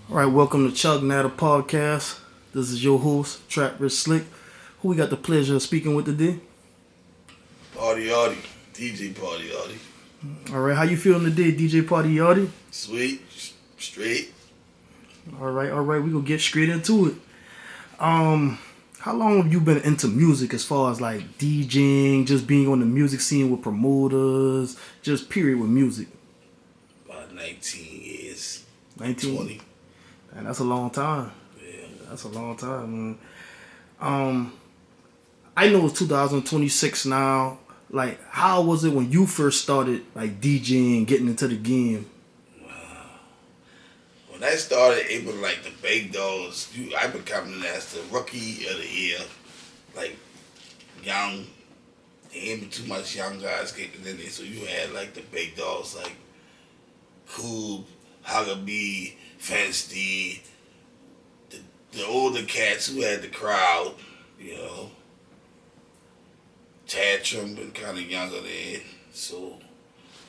All right, welcome to Chug Natter Podcast. This is your host, Trap Rich Slick, who we got the pleasure of speaking with today. Partie Artie, DJ Partie Artie. All right, how you feeling today, DJ Partie Artie? Sweet, straight. All right, we gonna get straight into it. How long have you been into music as far as like DJing, just being on the music scene with promoters, just period with music? About 19 years. 19? 20. And that's a long time. Yeah. That's a long time, man. I know it's 2026 now. Like, how was it when you first started like DJing, getting into the game? When I started, it was like the big dogs. I been coming as the rookie of the year. Like, young. There ain't been too much young guys getting in there. So you had like the big dogs like Coob, Huckabee, Fence D, the older cats who had the crowd, you know. Tantrum been kind of younger then, so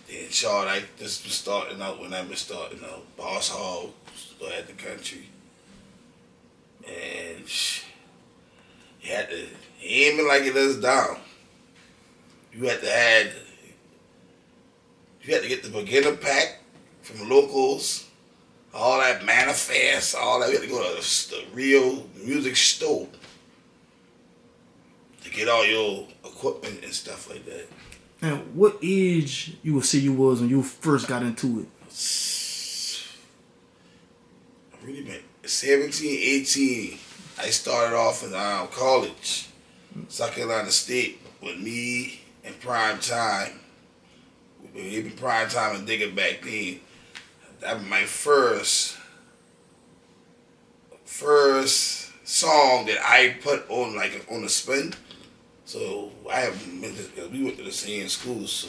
then Shard, I just was starting out when I was starting out. Boss Hall still had the country, and you had to aim it like it is down. You had to get the beginner pack from locals. All that manifest, all that. We had to go to the real music store to get all your equipment and stuff like that. And what age you would say you was when you first got into it? I really been 17, 18. I started off in college, South Carolina State, with me and Prime Time. Even Prime Time and Digger back then. That was my first song that I put on on the spin. So we went to the same school. So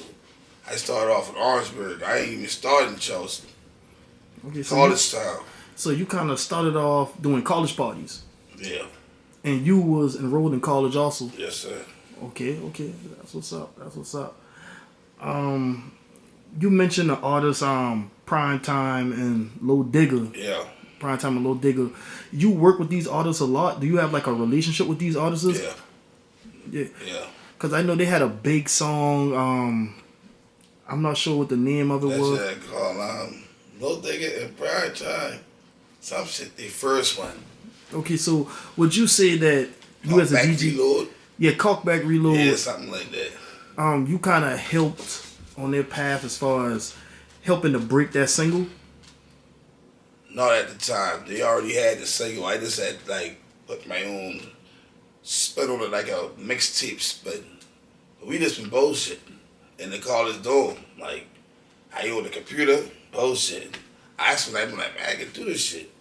I started off in Orangeburg. I ain't even started in Chelsea. Okay, so college time. So you kind of started off doing college parties. Yeah. And you was enrolled in college also. Yes, sir. Okay. That's what's up. You mentioned the artists Prime Time and Low Digger. Yeah. Prime Time and Low Digger. You work with these artists a lot. Do you have like a relationship with these artists? Yeah. Because I know they had a big song. I'm not sure what the name of it was. That's called Low Digger and Prime Time. Some shit. They first one. Okay, so would you say that you as a DJ? Reload? Yeah, Cockback Reload. Yeah, something like that. You kind of helped on their path as far as helping to break that single? Not at the time. They already had the single. I just had put my own spin on it, like a mixtape spin. We just been bullshitting in the college dorm. Like, I on the computer, bullshitting. I asked when I'm like, man, I can do this shit.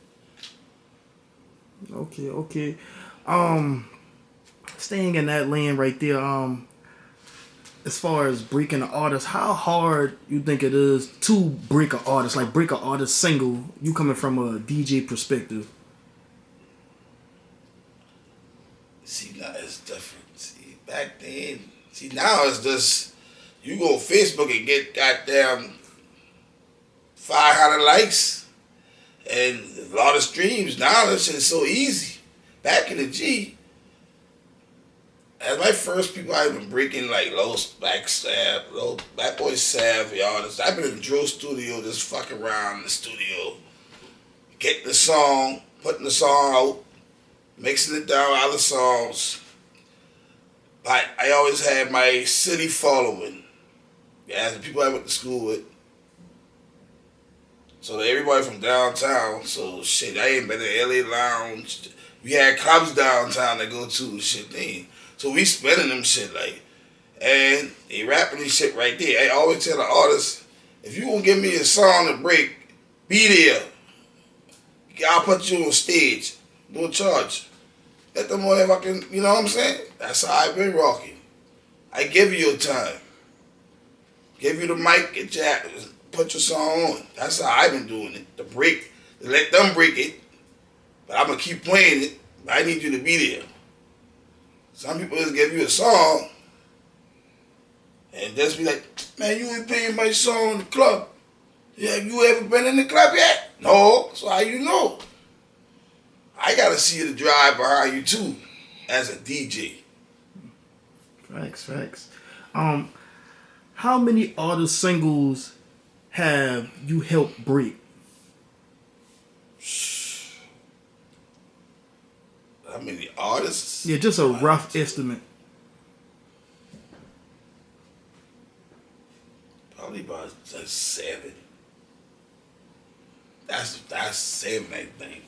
Okay. Staying in that lane right there, as far as breaking an artist, how hard you think it is to break an artist? Like break an artist single, you coming from a DJ perspective. See, now it's different. See, back then, now it's just, you go on Facebook and get goddamn 500 likes and a lot of streams. Now this shit is so easy. Back in the G, as my first people I've been breaking like low Black Boy Savvy artists. I've been in the drill studio just fucking around in the studio. Getting the song, putting the song out, mixing it down with other songs. But I always had my city following. Yeah, the people I went to school with. So everybody from downtown, so shit, I ain't been in LA Lounge. We had clubs downtown to go to and shit then. So we spinning them shit and they rapping this shit right there. I always tell the artists, if you gonna give me a song to break, be there. I'll put you on stage, no charge. Let them motherfucking, you know what I'm saying? That's how I've been rocking. I give you your time. Give you the mic, put your song on. That's how I've been doing it. The break, let them break it, but I'm gonna keep playing it. But I need you to be there. Some people just give you a song and just be like, man, you ain't playing my song in the club. Yeah, you ever been in the club yet? No, so how you know? I gotta see the drive behind you too, as a DJ. Facts. Um, how many artist singles have you helped break? How many artists? Yeah, just a rough estimate. Probably about 7. That's 7, I think.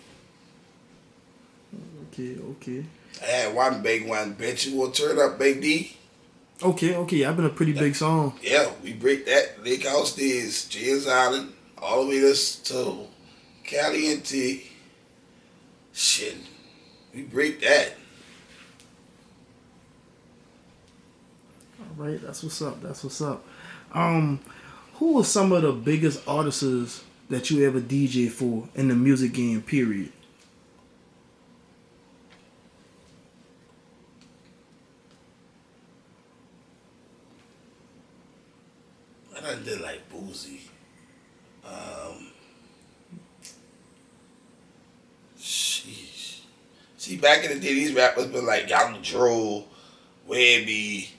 Okay. I had one big one, Bet You Will Turn Up, Big D. Okay. I've been a pretty big song. Yeah, we break that Lake House Days, James Island, all the way to Caliente. Shit, we break that. All right, that's what's up. Who are some of the biggest artists that you ever DJ for in the music game? Period. I done did like Boozy. Sheesh. See, back in the day, these rappers been like Young Dro, Webby,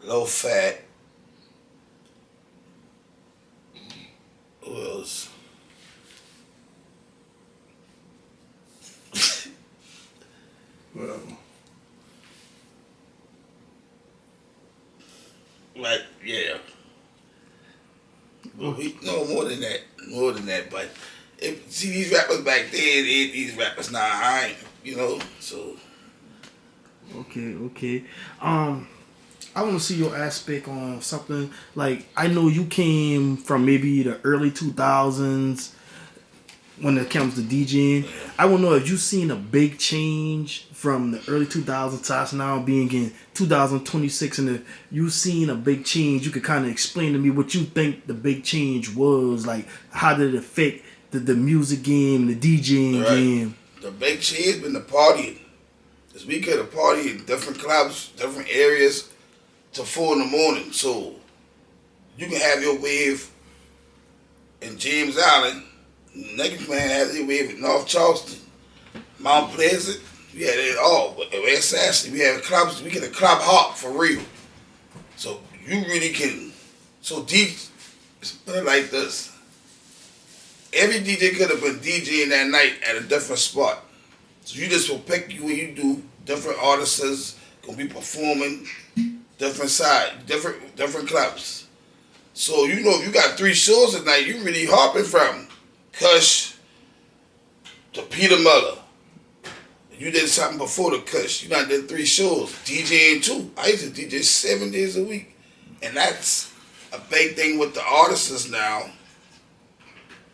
Low Fat. Who else? Well, Like, yeah. But we no more than that. But see, these rappers back then, these rappers now, I ain't, so. okay. I want to see your aspect on something like I know you came from maybe the early 2000s when it comes to DJing. I want to know if you've seen a big change from the early 2000s to us now being in 2026, and if you've seen a big change, you could kind of explain to me what you think the big change was. Like, how did it affect the music game, the DJing game? The big change been the partying. Because we could have party in different clubs, different areas till 4 in the morning. So you can have your wave in James Island. Next man has your wave in North Charleston, Mount Pleasant. We had it all. But in West Ashley, we had clubs. We get a club hop for real. So you really can. So put it like this. Every DJ could have been DJing that night at a different spot. So you just will pick you when you do. Different artists gonna be performing different different clubs. So if you got 3 shows at night, you really hopping from Kush to Peter Muller. You did something before the Kush. You done did 3 shows. DJing too. I used to DJ 7 days a week. And that's a big thing with the artists now.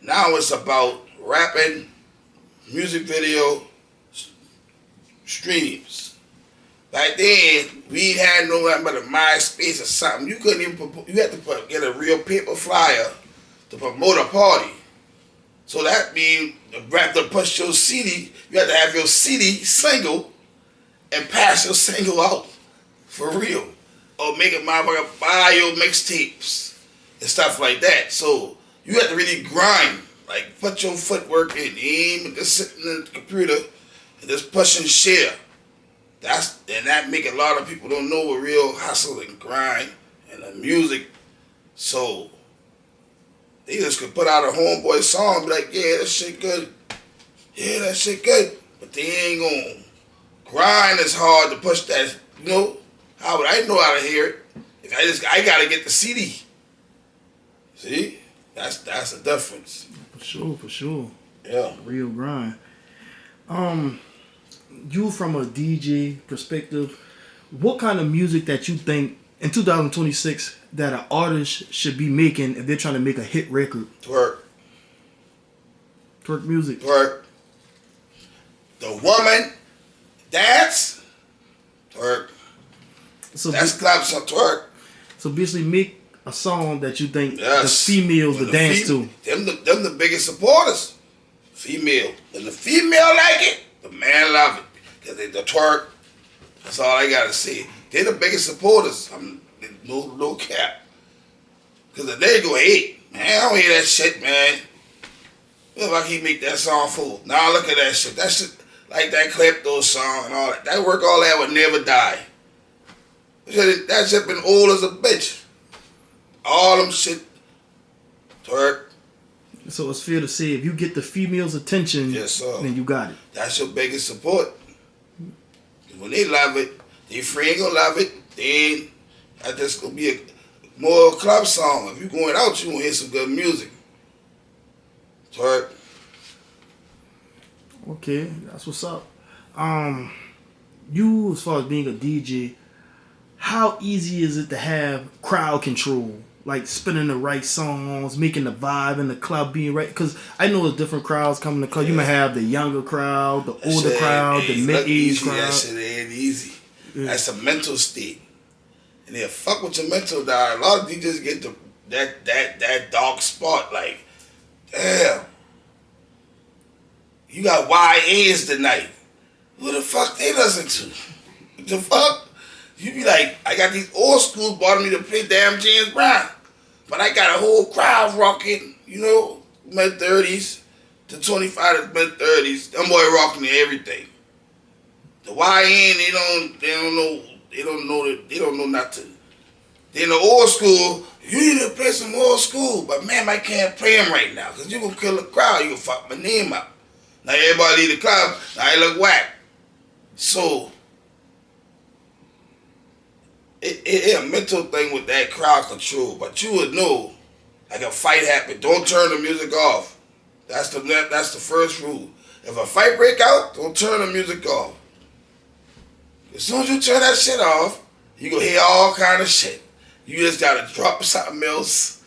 Now it's about rapping, music video, streams. Back then, we had no nothing but a MySpace or something. You couldn't even you had to get a real paper flyer to promote a party. So that means to push your CD, you had to have your CD single and pass your single out for real. Or make a motherfucker buy your mixtapes and stuff like that. So you had to really grind. Like, put your footwork in. You ain't just sitting in the computer and just pushing share. That make a lot of people don't know what real hustle and grind and the music. So they just could put out a homeboy song and be like, yeah, that shit good. Yeah, that shit good. But they ain't gonna grind as hard to push that, How would I know how to hear it? If I gotta get the CD. See? That's the difference. For sure. Yeah. Real grind. You from a DJ perspective, what kind of music that you think in 2026 that an artist should be making if they're trying to make a hit record? Twerk music. Twerk. The woman dance. Twerk. So that's club some twerk. So basically make a song that you think yes. the females will dance to. Them the biggest supporters. Female. When the female like it, the man love it. Because they the twerk. That's all I gotta say. They're the biggest supporters. I'm no cap. Cause the nigga go hate. Man, I don't hear that shit, man. Look like he make that song fool. Now look at that shit. That shit like that Klepto song and all that. That work all that would never die. That shit been old as a bitch. All them shit. Twerk. So it's fair to say if you get the female's attention, Yes, sir. then you got it. That's your biggest support. When they love it, their friend gonna love it. Then that's just gonna be a more club song. If you going out, you gonna hear some good music. Twerk. Okay, that's what's up. You as far as being a DJ, how easy is it to have crowd control? Like spinning the right songs, making the vibe in the club being right. Because I know there's different crowds coming to the club. You might have the younger crowd, the older crowd, the mid-age crowd. That shit ain't easy. Yeah. That's a mental state. And they fuck with your mental diet. A lot of DJs get that dark spot. Like, damn. You got YAs tonight. Who the fuck they listen to? The fuck? You be like, I got these old schools bought me to play damn James Brown. But I got a whole crowd rocking, you know, mid-30s to 25 to mid-30s. Them boy rocking everything. The YN, they don't know nothing. Then the old school, you need to play some old school, but man, I can't play them right now, because you gonna kill the crowd, you gonna fuck my name up. Now everybody leave the club, now I look whack. So, it's a mental thing with that crowd control, but you would know, like a fight happened, don't turn the music off. That's the first rule. If a fight break out, don't turn the music off. As soon as you turn that shit off, you gonna hear all kind of shit. You just gotta drop something else.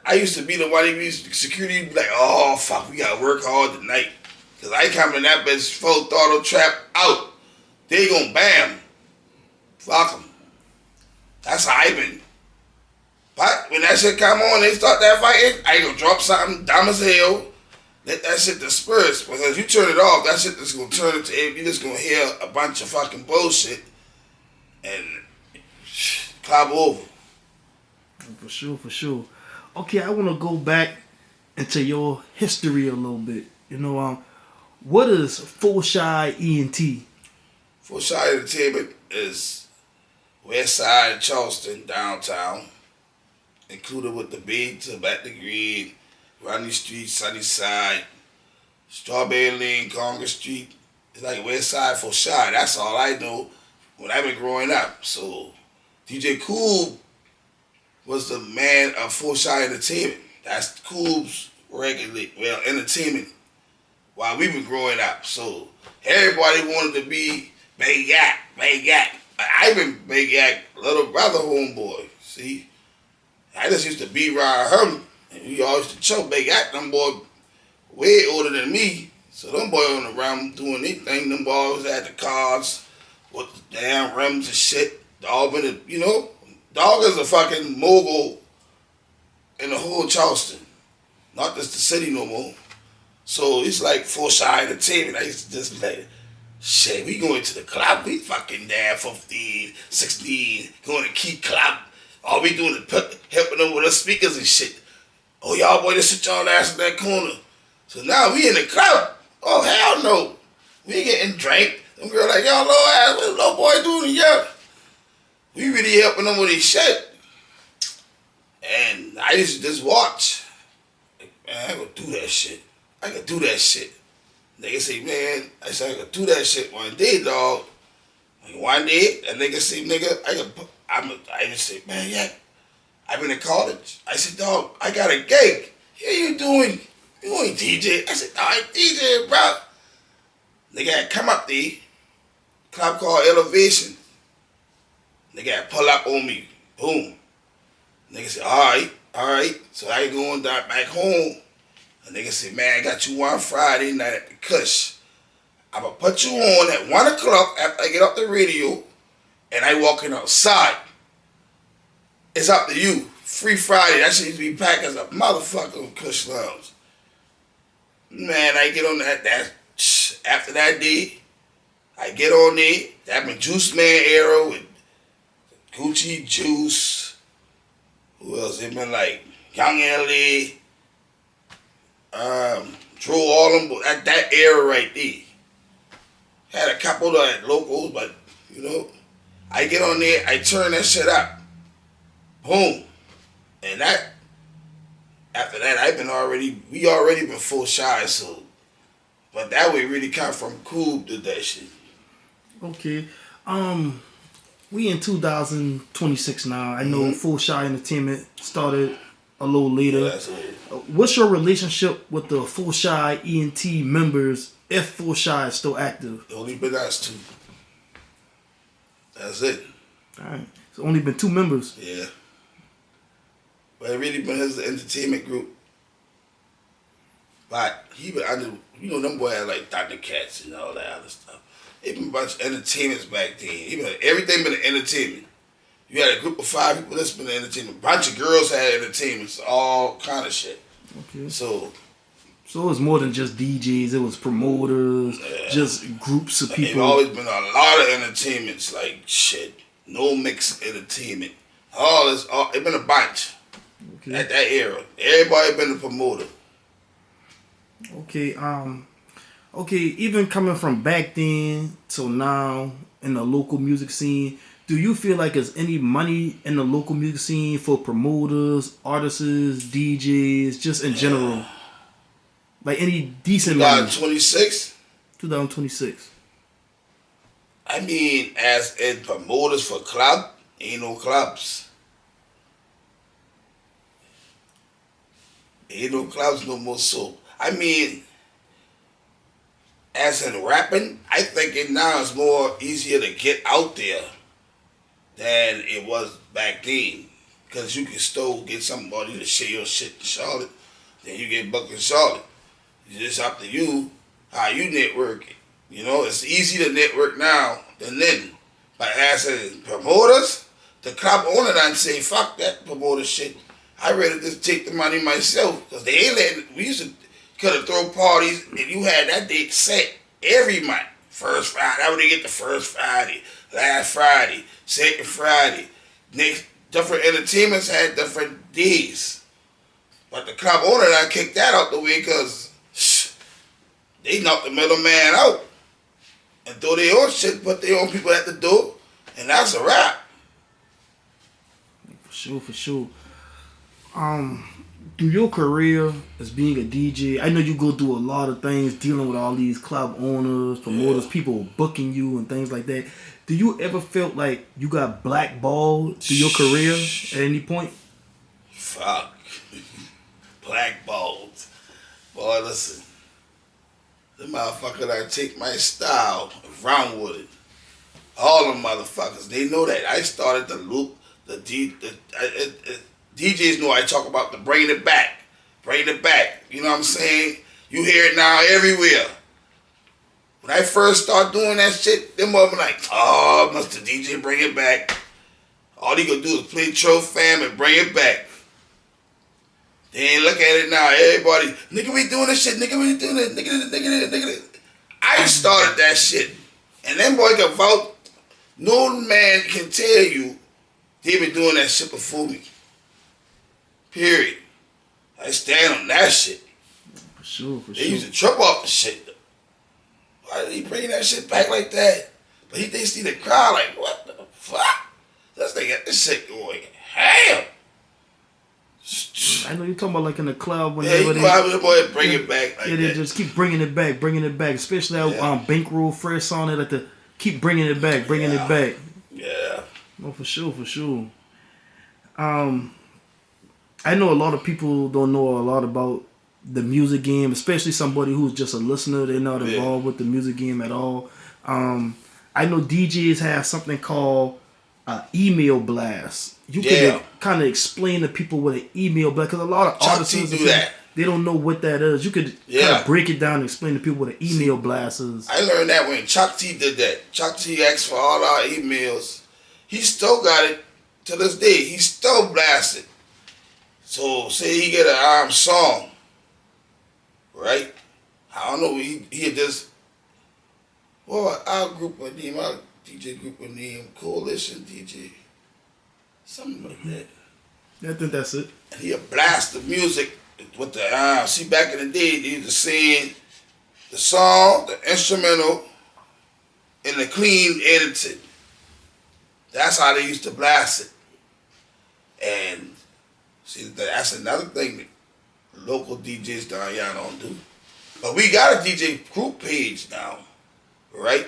I used to be the one who used to security be like, oh fuck, we gotta work hard tonight. Cause I come in that bitch full throttle trap out. They gon' bam. Fuck them. That's how I been. But when that shit come on, they start that fighting, I gonna drop something dumb as hell. Let that shit disperse. Because you turn it off, that shit is gonna turn into, you just gonna hear a bunch of fucking bullshit and club over. For sure. Okay, I wanna go back into your history a little bit. You know, what is Full Shy ENT? Full Shy Entertainment is West Side, Charleston, downtown, included with the Bay to Back to Green, Rodney Street, Sunnyside, Strawberry Lane, Congress Street. It's like West Side Full Shy. That's all I know when I've been growing up. So DJ Cool was the man of Full Shy Entertainment. That's Cool's entertainment while we been growing up. So everybody wanted to be Big Yak. I've been Big Yak, little brother homeboy. See? I just used to be around him. And we always used to choke Big Yak. Them boy way older than me. So them boy on the rim doing anything. Them boys had the cars with the damn rims and shit. Dog been, Dog is a fucking mogul in the whole Charleston. Not just the city no more. So it's like Full Shy Entertainment. I used to just be like, shit, we going to the club. We fucking damn 15, 16, going to Key Club. All we doing is helping them with the speakers and shit. Oh, y'all boy, just sit y'all ass in that corner. So now we in the club. Oh, hell no. We getting drank. Them girls like, y'all low ass, what the little boy doing here? We really helping them with his shit. And I used to just watch. Like, man, I could do that shit. Nigga say, man, I said I could do that shit one day, dog. Like one day, that nigga say, nigga, I just say, man, yeah, I've been in college. I said, dog, I got a gig. Yeah, you doing? You ain't DJ. I said, dog, I DJ, bro. Nigga had come up there, club called Elevation. Nigga had pull up on me. Boom. Nigga said, all right. So I going back home. A nigga said, man, I got you one Friday night at the Kush. I'm going to put you on at 1 o'clock after I get off the radio, and I walking outside. It's up to you. Free Friday. That shit used to be packed as a motherfucker on Kush Lounge. Man, I get on that after that day, I get on there. That been Juice Man era with Gucci Juice. Who else? It been like Young LA. Drew all them at that era right there. Had a couple of like, locals, but you know, I get on there, I turn that shit up. Boom. And that after that we already been full shy, so but that way really come from Cool did that shit. Okay. We in 2026 now. I know Full Shy Entertainment started a little later. Yeah, that's it. What's your relationship with the Full Shy ENT members if Full Shy is still active? It only been us two. That's it. Alright. It's only been 2 members. Yeah. But it really been his entertainment group. But he been under, you know, them boys had like Dr. Katz and all that other stuff. It been a bunch of entertainments back then. Everything been an entertainment. You had a group of 5 people that's been entertainment. A bunch of girls had entertainments, all kind of shit. Okay. So it was more than just DJs. It was promoters, just groups of people. There's always been a lot of entertainments, like shit. No mix entertainment. It been a bunch. Okay. At that era. Everybody been a promoter. Okay, okay, even coming from back then till now in the local music scene, do you feel like there's any money in the local music scene for promoters, artists, DJs, just in general? Like any decent money? 2026? 2026. I mean, as in promoters for club, ain't no clubs. Ain't no clubs no more, so I mean, as in rapping, I think it now is more easier to get out there than it was back then. Because you can still get somebody to share your shit in Charlotte, then you get booked in Charlotte. It's just up to you how you network it. You know, it's easy to network now than then. But as in promoters, the club owner done say, fuck that promoter shit. I'd rather just take the money myself. Because they ain't letting, we used to could have throw parties and you had that date set every month. First Friday, that when they get the first Friday, last Friday, second Friday. Next, different entertainments had different days. But the club owner done kicked that out the way because they knocked the middleman out. And throw their own shit, put their own people at the door, and that's a wrap. For sure. Through your career as being a DJ, I know you go through a lot of things dealing with all these club owners, promoters, people booking you and things like that. Do you ever felt like you got blackballed through your career at any point? Fuck. Blackballed. Boy, listen. The motherfucker that take my style and run with it. All them motherfuckers, they know that. I started the loop, DJs know I talk about the bringing it back. Bringing it back. You know what I'm saying? You hear it now everywhere. When I first started doing that shit, them motherfuckers like, oh, must the DJ bring it back. All he gonna do is play Tro Fam and bring it back. Then look at it now, everybody, nigga, we doing this shit, nigga, we doing it, nigga. I started that shit. And them boy can vouch. No man can tell you they been doing that shit before me. Period. I stand on that shit. For sure. They used to trip off the shit. Why did he bring that shit back like that? But they see the crowd like, what the fuck? Let's get this shit going. Hell. I know you're talking about like in the club when you know how the boy bring it back like that. They just keep bringing it back. Especially that Bankroll Fresh song that like to keep bringing it back. Yeah. No, for sure. I know a lot of people don't know a lot about the music game, especially somebody who's just a listener. They're not involved with the music game at all. I know DJs have something called email blast. You can kind of explain to people what an email blast, because a lot of artists do that. They don't know what that is. You could kind of break it down and explain to people what an email blast is. I learned that when Chuck T did that. Chuck T asked for all our emails. He still got it to this day. He still blasted. So say he get a song, right? I don't know. He just our group with him, our DJ group with him, Coalition DJ. something like that. I think that's it. And he'll blast the music with the see back in the day they used to sing the song, the instrumental, and the clean edited. That's how they used to blast it. And see, that's another thing that local DJs down here don't do. But we got a DJ group page now, right?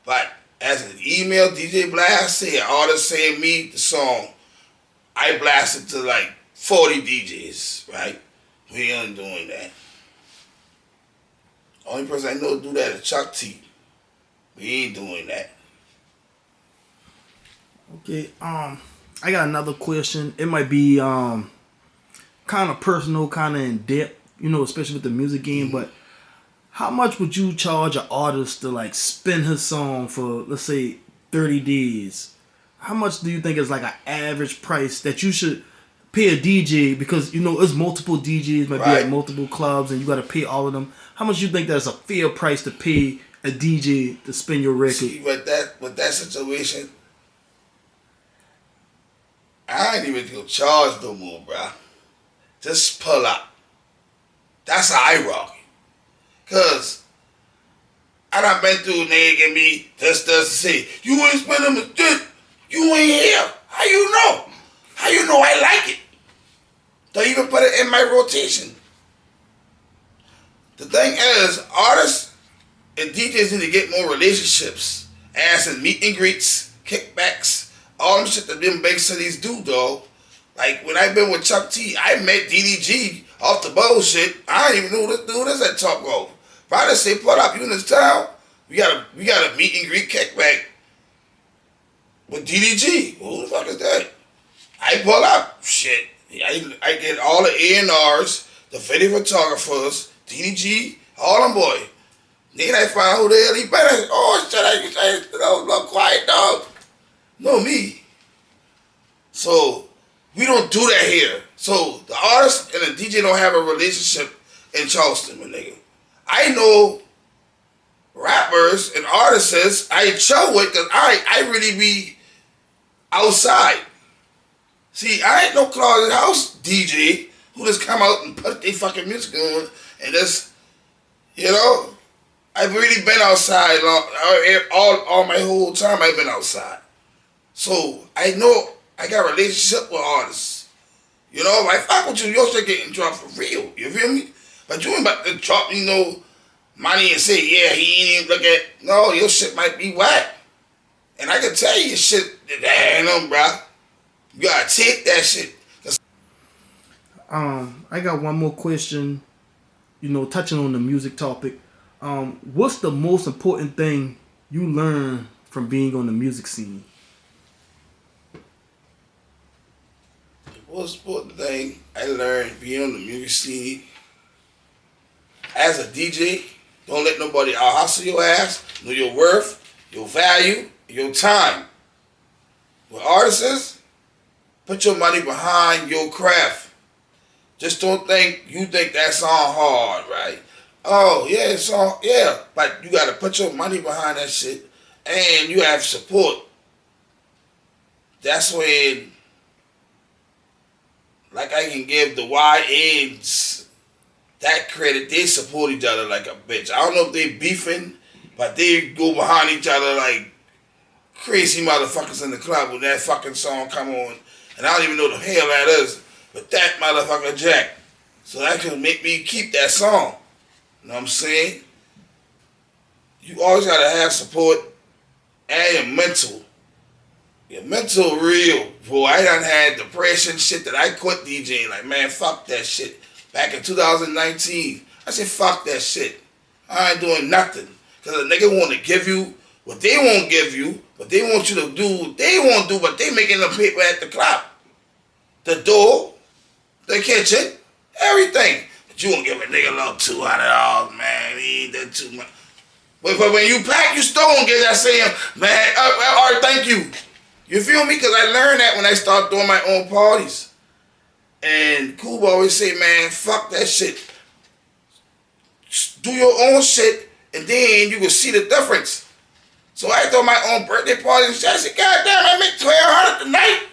But as an email DJ blast, say an artist saying me the song, I blast it to like 40 DJs, right? We ain't doing that. Only person I know to do that is Chuck T. We ain't doing that. Okay, I got another question. It might be kind of personal, kind of in depth, especially with the music game. Mm-hmm. But how much would you charge an artist to like spin his song for, let's say, 30 days? How much do you think is like an average price that you should pay a DJ? Because it's multiple DJs, might be at multiple clubs, and you got to pay all of them. How much you think that's a fair price to pay a DJ to spin your record? See, with that situation, I ain't even gonna charge no more, bro. Just pull up. That's how I rock it. Cause I done been through nigga and me this say, you ain't spend them this, you ain't here. How you know? How you know I like it? Don't even put it in my rotation. The thing is, artists and DJs need to get more relationships, as in meet and greets, kickbacks, all them shit that them big cities do, dog. Like when I been with Chuck T, I met DDG off the bullshit. I didn't even know who this dude is at Top Golf. If I just say, put up, you in this town, we got a meet and greet kickback with DDG. Who the fuck is that? I pull up, shit. I get all the A&Rs, the video photographers, DDG, all them boy. Then I find out who the hell he better. Oh shit, I look quiet dog. No me. So we don't do that here. So the artist and the DJ don't have a relationship in Charleston, my nigga. I know rappers and artists I chill with because I really be outside. See, I ain't no closet house DJ who just come out and put their fucking music on and just, I've really been outside all my whole time I've been outside. So I know I got a relationship with artists. If I fuck with you, your shit getting dropped for real. You feel me? But you ain't about to drop, money and say, yeah, he ain't even look at, no, your shit might be whack. And I can tell you your shit, bro. You gotta take that shit. I got one more question, touching on the music topic. What's the most important thing you learn from being on the music scene? The most important thing I learned being on the music scene, as a DJ, don't let nobody out hustle your ass. Know your worth, your value, your time. With artists, put your money behind your craft. Just don't think that song hard, right? Oh yeah, it's on, yeah, but you gotta put your money behind that shit, and you have support. That's when, like I can give the YNs that credit. They support each other like a bitch. I don't know if they beefing, but they go behind each other like crazy motherfuckers in the club when that fucking song come on. And I don't even know the hell that is, but that motherfucker Jack. So that can make me keep that song. You know what I'm saying? You always gotta have support and your mental. Your mental real, bro. I done had depression shit that I quit DJing. Like, man, fuck that shit. Back in 2019, I said, fuck that shit. I ain't doing nothing. Because a nigga want to give you what they won't give you, but they want you to do what they won't do, but they making the paper at the club. The door, the kitchen, everything. But you won't give a nigga a little $200, man. He ain't that too much. But when you pack, you still gonna get that saying, man, all right, thank you. You feel me? Because I learned that when I started doing my own parties. And Kuba always say, man, fuck that shit. Do your own shit, and then you will see the difference. So I throw my own birthday party and shit. I said, God damn, I make $1,200 a night.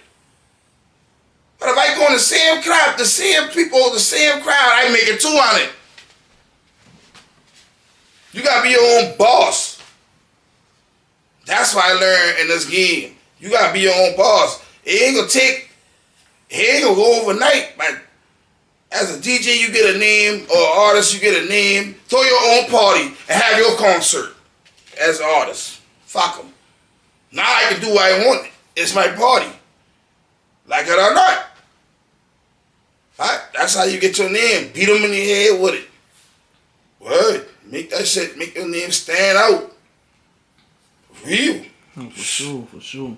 the same crowd, the same people, the same crowd. I make it 200. You gotta be your own boss. That's what I learned in this game. You gotta be your own boss. It ain't gonna go overnight, but as a DJ you get a name, or an artist you get a name. Throw your own party and have your concert as an artist. Fuck them. Now I can do what I want. It's my party. Like it or not. Right? That's how you get your name. Beat them in the head with it. Word. Make that shit, make your name stand out. Real. Oh, for sure.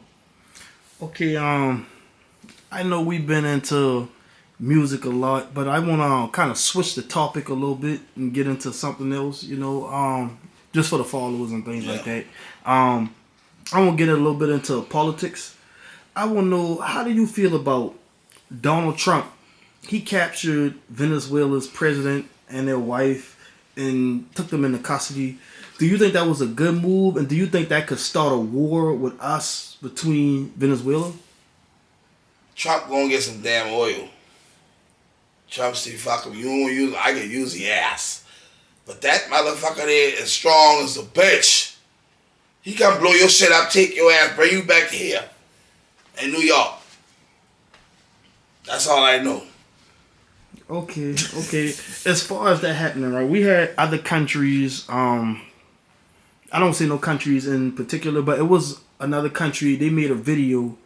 Okay, I know we've been into music a lot, but I want to kind of switch the topic a little bit and get into something else, just for the followers and things like that. I want to get a little bit into politics. I want to know, how do you feel about Donald Trump? He captured Venezuela's president and their wife and took them into custody. Do you think that was a good move? And do you think that could start a war with us between Venezuela? Trump gonna get some damn oil. Trump say, fuck him, you don't use, I can use the ass. But that motherfucker there is strong as a bitch. He can blow your shit up, take your ass, bring you back here in New York. That's all I know. Okay. As far as that happening, right? We had other countries. I don't say no countries in particular, but it was another country. They made a video,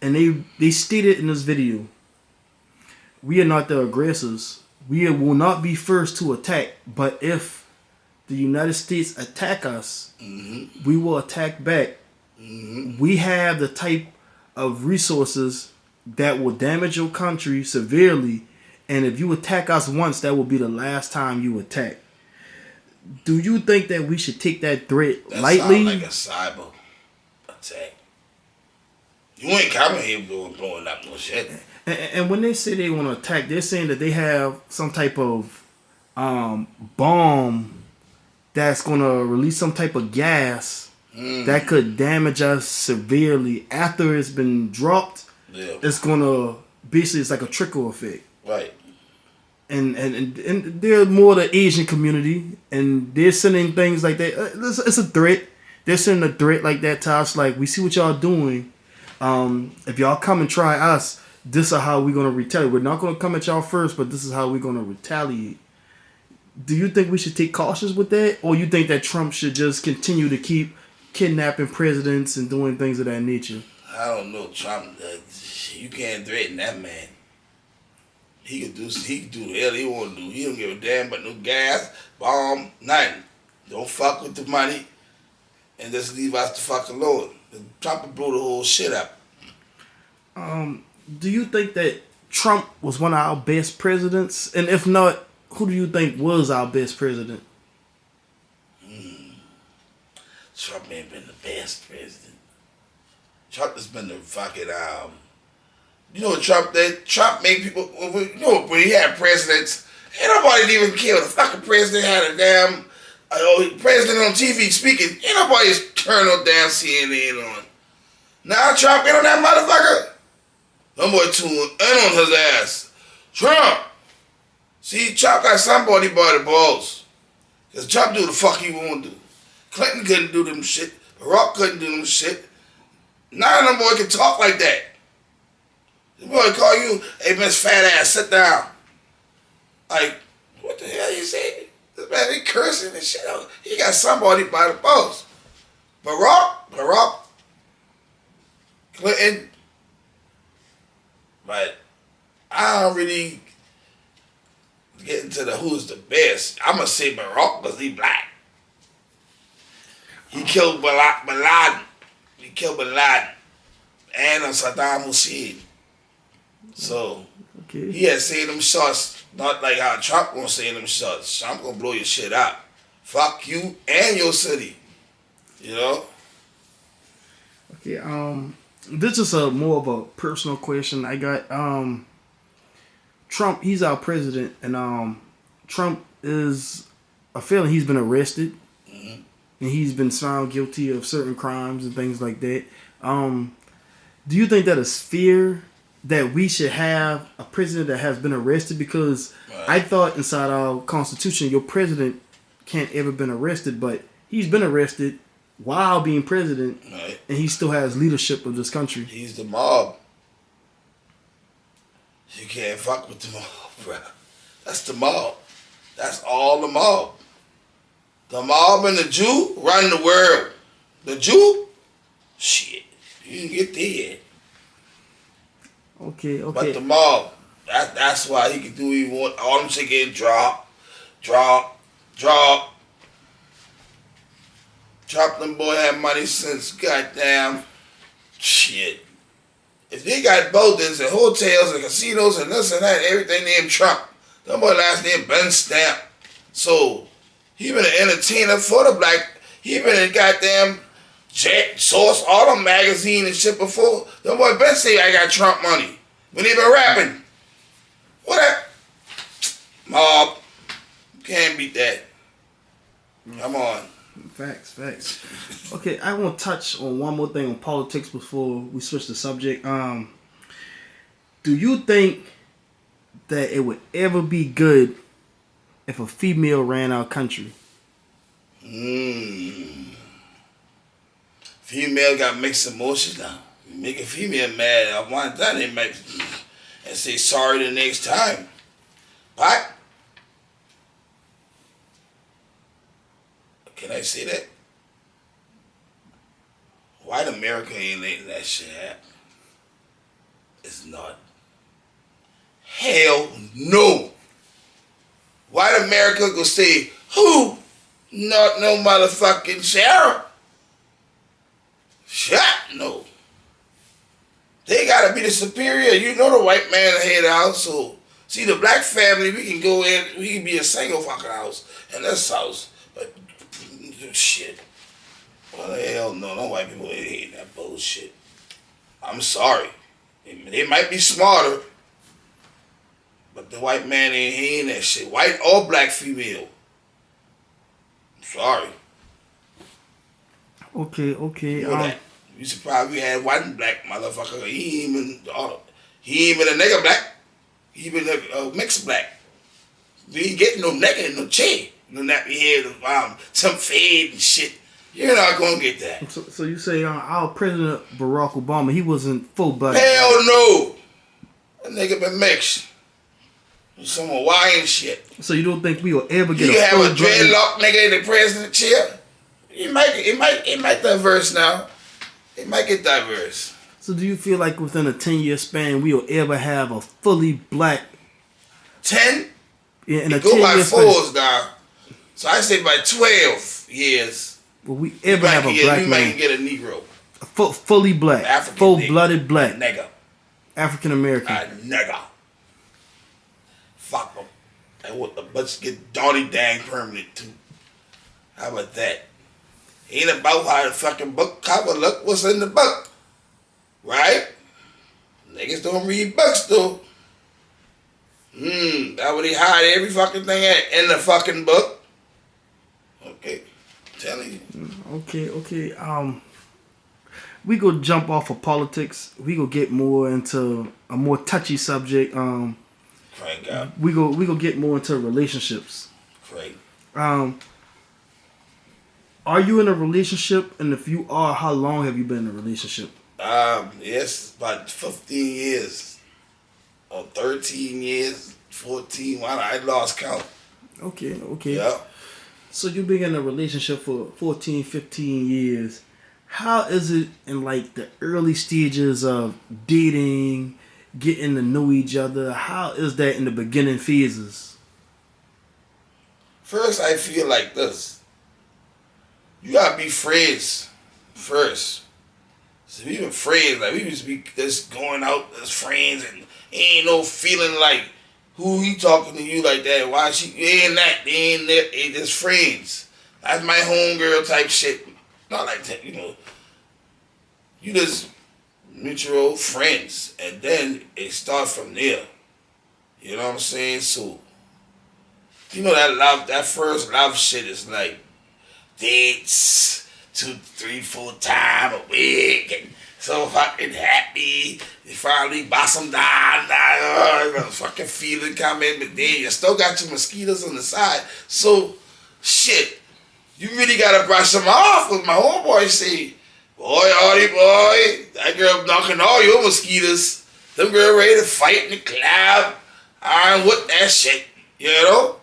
and they stated in this video, "We are not the aggressors. We will not be first to attack. But if the United States attack us, we will attack back. We have the type of resources that will damage your country severely. And if you attack us once, that will be the last time you attack." Do you think that we should take that threat lightly? That sounds like a cyber attack. You ain't coming here blowing up no shit. And when they say they want to attack, they're saying that they have some type of bomb that's going to release some type of gas that could damage us severely. After it's been dropped, it's going to, basically, it's like a trickle effect. Right. And they're more the Asian community, and they're sending things like that. It's a threat. They're sending a threat like that to us, like, we see what y'all doing. If y'all come and try us, this is how we're going to retaliate. We're not going to come at y'all first, but this is how we're going to retaliate. Do you think we should take cautious with that? Or you think that Trump should just continue to keep kidnapping presidents and doing things of that nature? I don't know, Trump. You can't threaten that man. He can do the hell he want to do. He don't give a damn about no gas, bomb, nothing. Don't fuck with the money and just leave us the fuck alone. Trump will blow the whole shit up. Do you think that Trump was one of our best presidents? And if not, who do you think was our best president? Trump ain't been the best president. Trump has been the fucking you know what Trump did? Trump made people, when he had presidents, ain't nobody even care. The fucking president had a damn president on TV speaking. Ain't nobody turn no damn CNN on. Now Trump get on that motherfucker. Them boy tune in on his ass. Trump. See, Trump got somebody by the balls. Because Trump do the fuck he want to do. Clinton couldn't do them shit. Barack couldn't do them shit. None of them boy can talk like that. The boy call you, "Hey, Miss Fat Ass, sit down." Like, what the hell you say? This man, he cursing and shit. He got somebody by the balls. Barack, Clinton. But I don't really get into the who's the best. I'm going to say Barack because he black. He killed Bin Laden. He killed Bin Laden. And Saddam Hussein. So, he had seen them shots, not like how Trump gonna say them shots. Trump gonna blow your shit up. Fuck you and your city. You know? Okay, this is more of a personal question. I got Trump, he's our president, and Trump is, I feel like he's been arrested, and he's been found guilty of certain crimes and things like that. Do you think that is fear that we should have a president that has been arrested? Because Right. I thought inside our constitution, your president can't ever been arrested, but he's been arrested while being president, Right. and he still has leadership of this country. He's the mob. You can't fuck with the mob, bro. That's the mob. That's all the mob. The mob and the Jew run the world. The Jew, shit, you can get there. Okay, But okay. the mob, that's why he can do what he want. All them shit getting drop. Drop them boy had money since goddamn shit. If they got buildings and hotels and casinos and this and that, everything named Trump. That boy last name Ben Stamp. So he been an entertainer for the black. He been in goddamn Jet, Source, all them magazine and shit before. That boy Ben say I got Trump money when he been rapping. What that? Mob. Can't beat that. Come on. Facts. Okay, I want to touch on one more thing on politics before we switch the subject. Do you think that it would ever be good if a female ran our country? Female got mixed emotions now. You make a female mad at one time, they make and say sorry the next time. But can I say that? White America ain't letting that shit happen. It's not. Hell no. White America gonna say, who? Not no motherfucking Sarah. Shut no. They gotta be the superior. You know the white man the head of the household. See the black family, we can go in, we can be a single fucking house in this house. But shit. Well the hell no, no white people ain't hating that bullshit. I'm sorry. They might be smarter, but the white man ain't hating that shit. White or black female. I'm sorry. Okay. You know that. You surprised we had one black motherfucker. He ain't even a nigga black. He even a mixed black. We ain't getting no nigga in no chair. No nappy head, some fade and shit. You're not gonna get that. So you say our President Barack Obama, he wasn't full-blooded? Hell no. That nigga been mixed. Some Hawaiian shit. So you don't think we will ever get You a have a full-blooded... dreadlock nigga in the president chair? It might diverse now. It might get diverse. So do you feel like within a 10-year span we will ever have a fully black... 10? Yeah, in a It go by 10-year span. fours now. So I say by 12 years. Will we ever have a black you man? might get a Negro. Fully black. African Full-blooded black. Nigga. African American. A nigga. Fuck them. And what the butts get Donnie dang permanent too. How about that? Ain't about how the fucking book cover look what's in the book. Right? Niggas don't read books though. That what they hide every fucking thing at in the fucking book. Okay. I'm telling you. Okay. We go jump off of politics. We go get more into a more touchy subject. Crank out. We go get more into relationships. Crank. Are you in a relationship? And if you are, how long have you been in a relationship? Yes, about 15 years. Or 13 years, 14. I lost count. Okay. Yeah. So you've been in a relationship for 14, 15 years. How is it in like the early stages of dating, getting to know each other? How is that in the beginning phases? First, I feel like this. You gotta be friends first. So we been friends, like we used to be just going out as friends and ain't no feeling like who he talking to you like that. Why she ain't that? They ain't that. They just friends. That's my homegirl type shit. Not like that, you know. You just mutual friends, and then it starts from there. You know what I'm saying? So, you know that first love shit is like dates 2, 3, 4 times a week, and So fucking happy. You finally bust them down. Fucking feeling coming, but then you still got your mosquitoes on the side. So, shit, you really gotta brush them off. Cause my homeboy say, boy, Artie, boy, that girl knocking all your mosquitoes. Them girl ready to fight in the club. I with that shit, you know?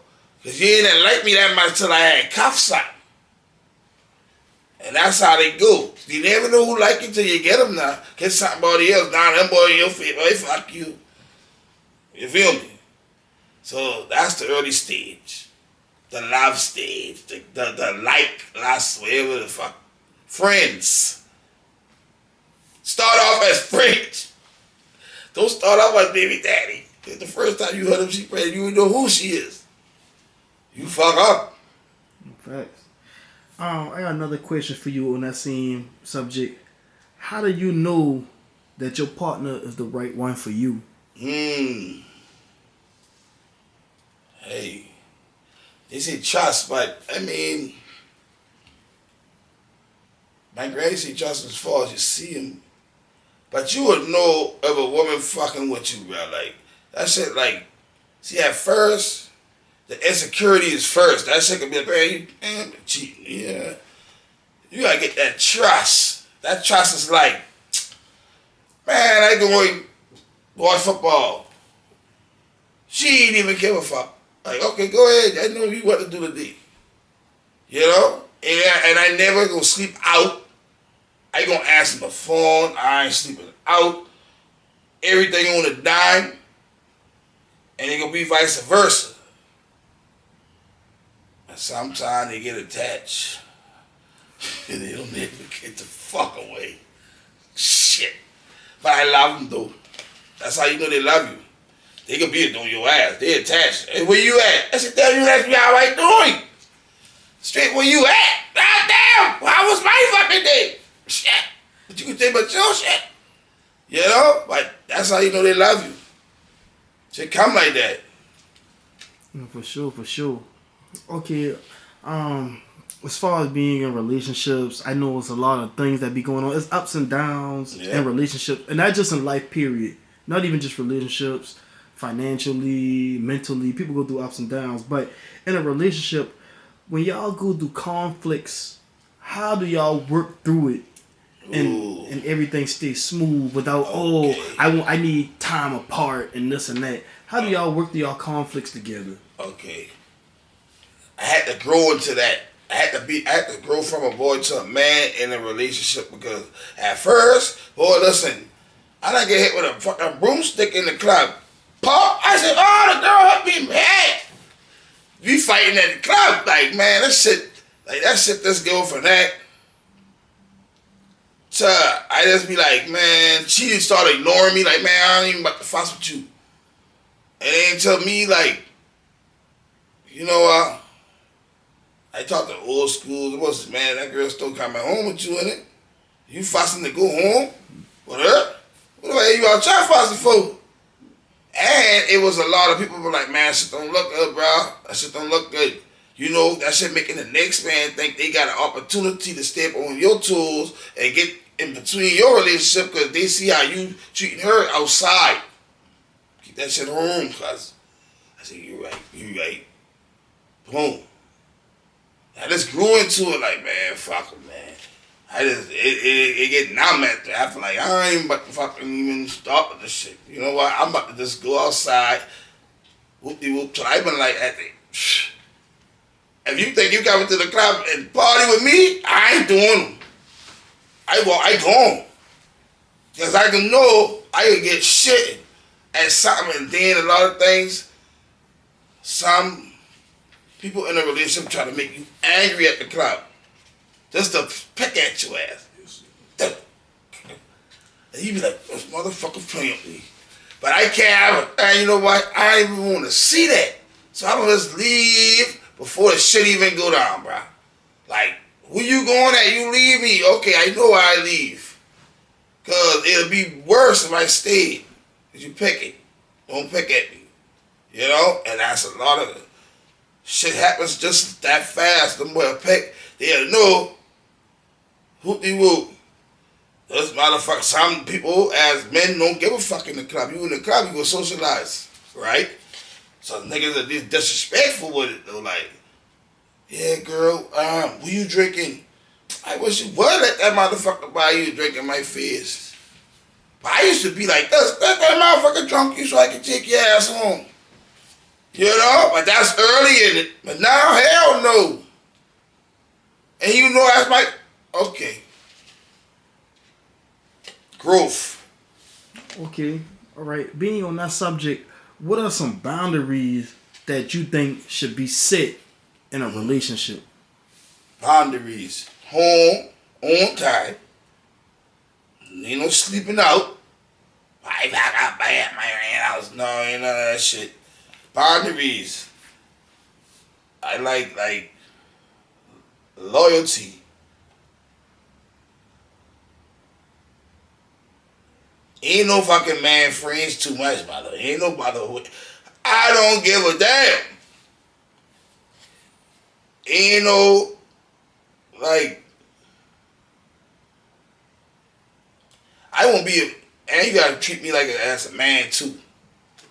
Cause you ain't like me that much till I had cuffs on. And that's how they go. You never know who like you till you get them now. Get somebody else down, them boy in your face, boy, fuck you. You feel me? So that's the early stage. The love stage. The like, last, whatever the fuck. Friends. Start off as friends. Don't start off as baby daddy. The first time you heard him, she prayed, you know who she is. You fuck up. Facts. I got another question for you on that same subject. How do you know that your partner is the right one for you? Hey, they say trust, but I mean, my granny say trust as far as you see him. But you would know of a woman fucking with you, bro. Like, that shit, like, see, at first, the insecurity is first. That shit could be like, man, you cheating. Yeah. You gotta get that trust. That trust is like, man, I can watch football. She ain't even give a fuck. Like, okay, go ahead. I know you what to do today. You know? And I never gonna sleep out. I gonna answer the phone. I ain't sleeping out. Everything on the dime. And it gonna be vice versa. And sometimes they get attached. And they don't ever get the fuck away. Shit. But I love them though. That's how you know they love you. They could be on your ass. They attached. Hey, where you at? I said, damn, you asked me how I doing. Straight where you at? God damn, how was my fucking day? Shit. But you can think about your shit. You know? But that's how you know they love you. Shit come like that. For sure, for sure. Okay, as far as being in relationships, I know it's a lot of things that be going on. It's ups and downs in relationships, and not just in life, period. Not even just relationships, financially, mentally. People go through ups and downs. But in a relationship, when y'all go through conflicts, how do y'all work through it? And everything stays smooth without, I need time apart and this and that. How do y'all work through y'all conflicts together? Okay. I had to grow into that. I had to grow from a boy to a man in a relationship because at first, boy, listen, I done get hit with a fucking broomstick in the club. Pop, I said, oh, the girl hurt me mad. We fighting at the club, like, man, that shit, let's go for that. So I just be like, man, she just started ignoring me, like, man, I don't even about to fuss with you. And then tell me, like, you know what? I talked to old school. It was, man, that girl still coming home with you in it. You fussing to go home with her? What the hell you all trying fussing for? And it was a lot of people were like, man, that shit don't look good, bro. That shit don't look good. You know, that shit making the next man think they got an opportunity to step on your tools and get in between your relationship because they see how you treating her outside. Keep that shit home, cuz. I said, you right. Boom. I just grew into it like, man, fuck it, man. It get numb at that. I feel like I ain't about to fucking even start with this shit. You know what? I'm about to just go outside, whoop-de-whoop, till I've been like, if you think you coming to the club and party with me, I ain't doing them. I go home. Because I can know I can get shit at something and then a lot of things, some people in a relationship try to make you angry at the club. Just to pick at your ass. And you be like, this motherfucker playing with me. But I can't have it. And you know what? I don't even want to see that. So I'm going to just leave before the shit even go down, bro. Like, where you going at? You leave me. Okay, I know why I leave. Because it'll be worse if I stayed. Because you pick it. Don't pick at me. You know? And that's a lot of shit happens just that fast. Them boy pick. They'll know. Whoop-de-whoop. Those motherfuckers, some people as men don't give a fuck in the club. You in the club, you go socialize, right? So niggas are disrespectful with it though. Like, yeah, girl, what you drinking? I wish you would let that motherfucker buy you a drink in my face. But I used to be like, let that motherfucker drunk you so I can take your ass home. You know? But that's early in it. But now, hell no. And you know that's my, okay. Growth. Okay, all right. Being on that subject, what are some boundaries that you think should be set in a relationship? Boundaries. Home, on time. Ain't no sleeping out. I got bad my house. No, ain't none of that shit. Boundaries. I like loyalty. Ain't no fucking man friends too much, by the way. Ain't nobody. I don't give a damn. Ain't no, like, I won't be, and you gotta treat me like as a man too.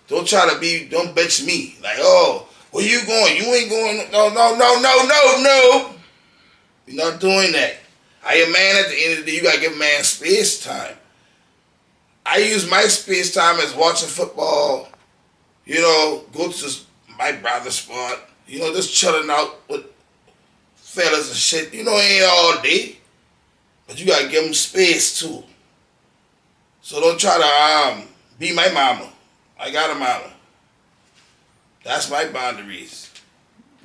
Don't bitch me. Like, oh, where you going? You ain't going, no. You're not doing that. I am a man at the end of the day, you gotta give a man space time. I use my space time as watching football, you know, go to my brother's spot, you know, just chilling out with fellas and shit. You know, ain't all day, but you gotta give them space too. So don't try to be my mama. I got a mama. That's my boundaries.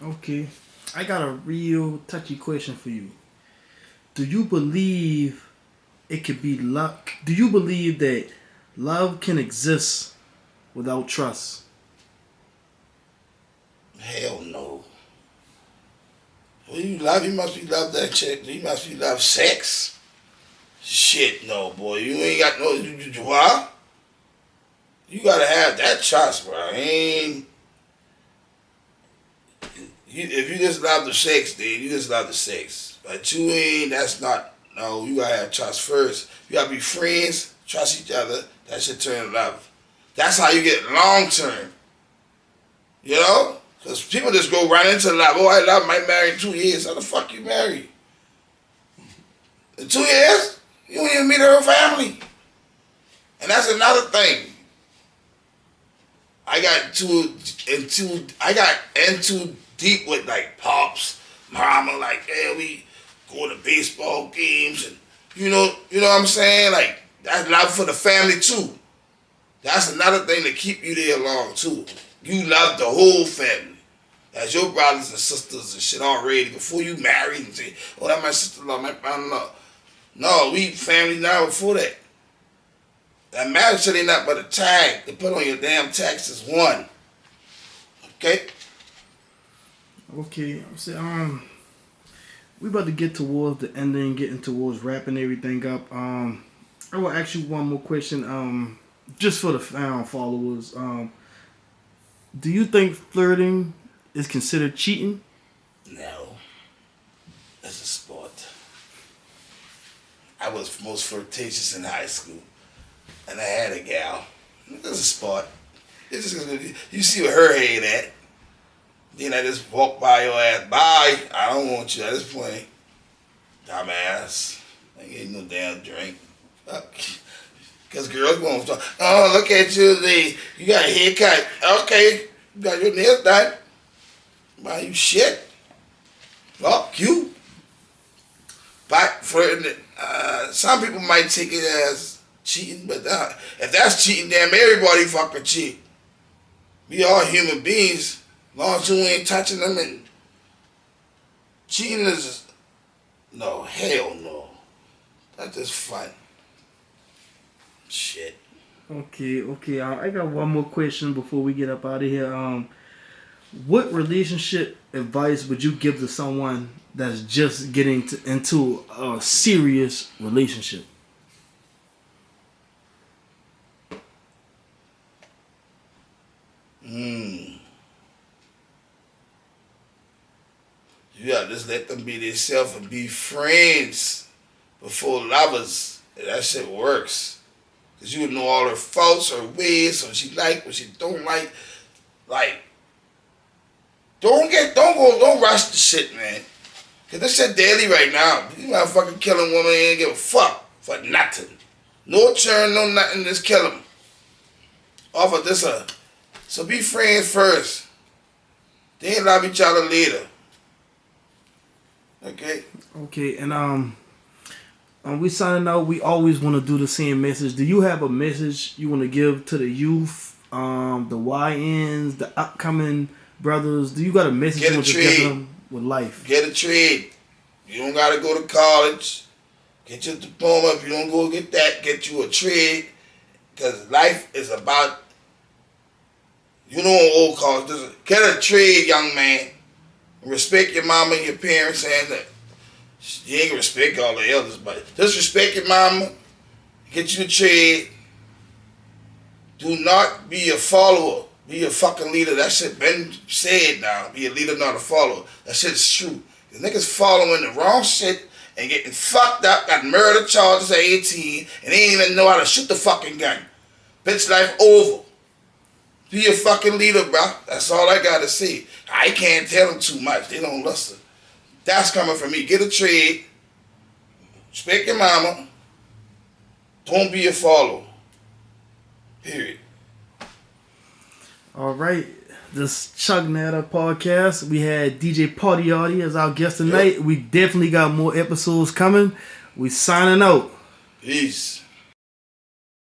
Okay, I got a real touchy question for you. Do you believe it could be luck? Do you believe that love can exist without trust? Hell no. Well, you must be love that chick. You must be love sex. Shit, no, boy. You ain't got no. What? You gotta have that trust, bro. If you just love the sex, then you just love the sex. But you ain't. That's not. No, you gotta have trust first. You gotta be friends, trust each other. That should turn love. That's how you get long term. You know? Because people just go right into love. Oh, I love my married 2 years. How the fuck you married? In 2 years? You don't even meet her family. And that's another thing. I got into deep with like pops, mama, like, hey, we go to baseball games and you know what I'm saying? Like, that's love for the family too. That's another thing to keep you there long too. You love the whole family. That's your brothers and sisters and shit already before you married and say, oh, that's my sister-in-law, my brother-in-law. No, we family now before that. That marriage shit ain't nothing but a tag to put on your damn taxes. One. Okay? Okay, we about to get towards the ending, getting towards wrapping everything up. I will ask you one more question. Just for the followers. Do you think flirting is considered cheating? No. It's a sport. I was most flirtatious in high school. And I had a gal. It's a sport. It's just, you see where her head at. Then I just walk by your ass. Bye. I don't want you at this point. Dumbass. I ain't getting no damn drink. Fuck. Because girls won't talk. Oh, look at you. You got a haircut. Okay. You got your nails done. Buy you shit. Fuck you. But flirting, some people might take it as cheating, but if that's cheating, damn everybody fucking cheat. We all human beings, as long as you ain't touching them. And cheating is no, hell no. That's just fun. Shit. Okay. I got one more question before we get up out of here. What relationship advice would you give to someone that's just getting into a serious relationship? You gotta just let them be themselves and be friends before lovers that shit works. Cause you would know all her faults, her ways, what she like, what she don't like. Like, don't rush the shit, man. Cause this shit daily right now. You motherfucking killing women ain't give a fuck for nothing. No churn, no nothing, just kill them. Off of this, so be friends first. Then love each other later. Okay? Okay, and we signing out. We always want to do the same message. Do you have a message you want to give to the youth, the YNs, the upcoming brothers? Do you got a message you want to give them with life? Get a trade. You don't got to go to college. Get your diploma. If you don't go get that, get you a trade. Because life is about, you know, old college. Get a trade, young man. Respect your mama and your parents, and you ain't gonna respect all the elders, but just respect your mama. Get you a trade. Do not be a follower. Be a fucking leader. That shit been said now. Be a leader, not a follower. That shit's true. The niggas following the wrong shit and getting fucked up, got murder charges at 18, and they ain't even know how to shoot the fucking gun. Bitch, life over. Be a fucking leader, bro. That's all I gotta say. I can't tell them too much. They don't listen. That's coming from me. Get a trade. Respect your mama. Don't be a follower. Period. All right. This Chuck Natter podcast. We had DJ Partie Artie as our guest tonight. Yep. We definitely got more episodes coming. We signing out. Peace.